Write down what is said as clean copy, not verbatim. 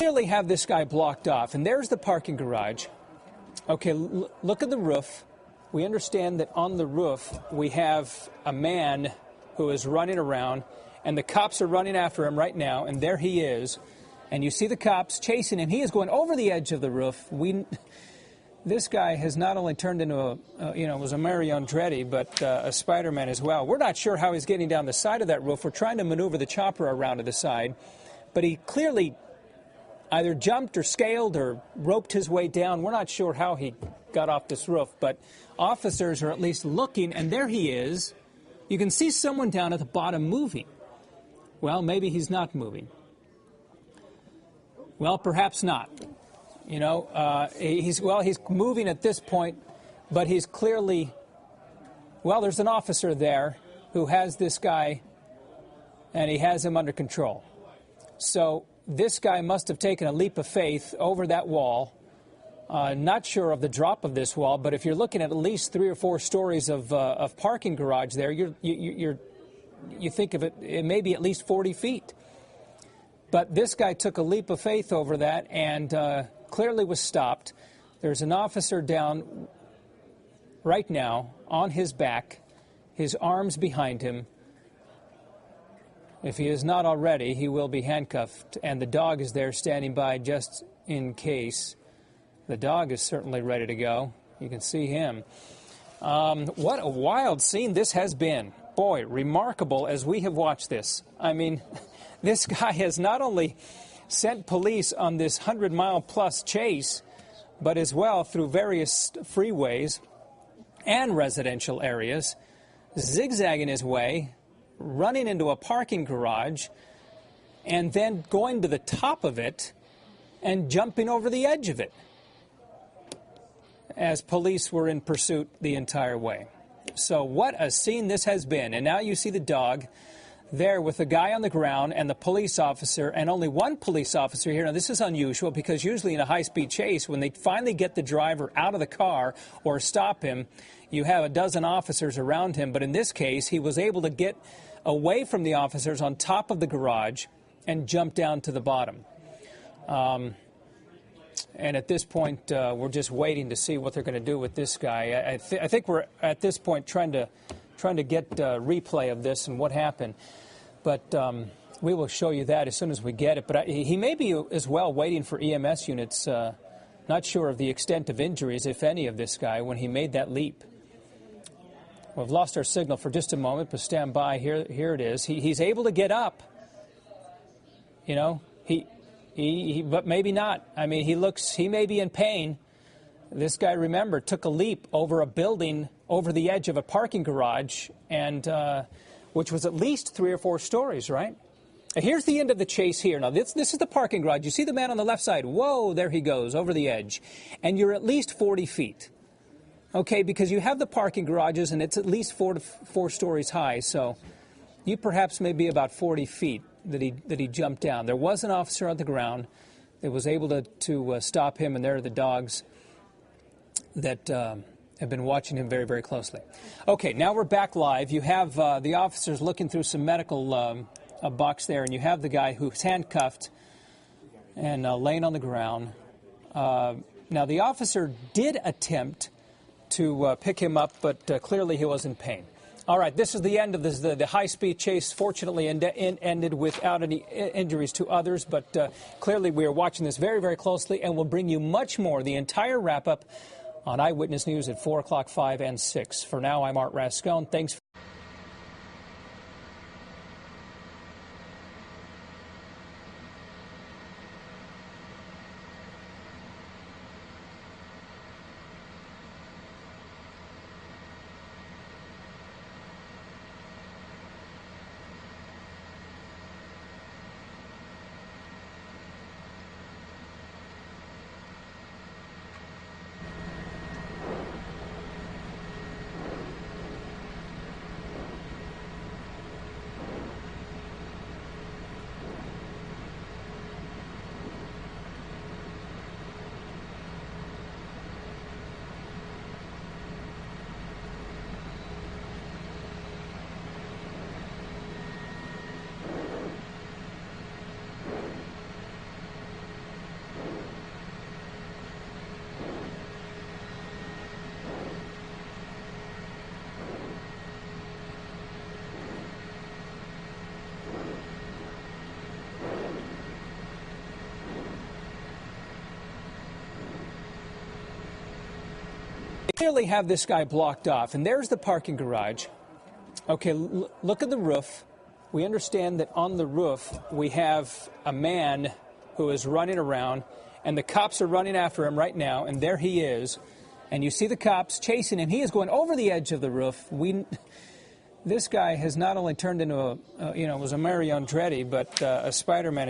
clearly have this guy blocked off, and there's the parking garage. Okay, look at the roof. We understand that on the roof we have a man who is running around, and the cops are running after him right now, and there he is. And you see the cops chasing him. He is going over the edge of the roof. This guy has not only turned into was a Mario Andretti, but a Spider-Man as well. We're not sure how he's getting down the side of that roof. We're trying to maneuver the chopper around to the side. But he clearly either jumped or scaled or roped his way down. We're not sure how he got off this roof, but officers are at least looking, and there he is. You can see someone down at the bottom moving. Well, maybe he's not moving. Well, perhaps not. He's moving at this point, but he's clearly, there's an officer there who has this guy, and he has him under control. So this guy must have taken a leap of faith over that wall. Not sure of the drop of this wall, but if you're looking at least 3 or 4 stories of parking garage there, you think of it may be at least 40 feet. But this guy took a leap of faith over that and clearly was stopped. There's an officer down right now on his back, his arms behind him. If he is not already, he will be handcuffed, and the dog is there standing by just in case. The dog is certainly ready to go. You can see him. What a wild scene this has been. Boy, remarkable as we have watched this. I mean, this guy has not only sent police on this 100-mile-plus chase, but as well through various freeways and residential areas, zigzagging his way, running into a parking garage, and then going to the top of it and jumping over the edge of it as police were in pursuit the entire way. So what a scene this has been. And now you see the dog there with the guy on the ground and the police officer, and only one police officer here. Now, this is unusual because usually in a high-speed chase, when they finally get the driver out of the car or stop him, you have a dozen officers around him. But in this case, he was able to get away from the officers on top of the garage and jump down to the bottom. And at this point, we're just waiting to see what they're going to do with this guy. I think we're at this point trying to get a replay of this and what happened. But we will show you that as soon as we get it. But he may be as well waiting for EMS units. Not sure of the extent of injuries, if any, of this guy when he made that leap. We've lost our signal for just a moment, but stand by. Here it is. He's able to get up. But maybe not. I mean, he may be in pain. This guy, remember, took a leap over a building, over the edge of a parking garage, and which was at least 3 or 4 stories, right? And here's the end of the chase here. Now, this is the parking garage. You see the man on the left side. Whoa, there he goes, over the edge. And you're at least 40 feet. Okay, because you have the parking garages, and it's at least 4 stories high, so you perhaps may be about 40 feet that he jumped down. There was an officer on the ground that was able to stop him, and there are the dogs that have been watching him very, very closely. Okay, now we're back live. You have the officers looking through some medical box there, and you have the guy who's handcuffed and laying on the ground. Now, the officer did attempt to pick him up, but clearly he was in pain. All right, this is the end of the high-speed chase. Fortunately, ended without any injuries to others, but clearly we are watching this very, very closely, and we'll bring you much more, the entire wrap-up on Eyewitness News at 4 o'clock, 5, and 6. For now, I'm Art Rascone. Thanks. They clearly have this guy blocked off, and there's the parking garage. Okay, look at the roof. We understand that on the roof we have a man who is running around, and the cops are running after him right now, and there he is. And you see the cops chasing him. He is going over the edge of the roof. This guy has not only turned into was a Mario Andretti, but a Spider-Man.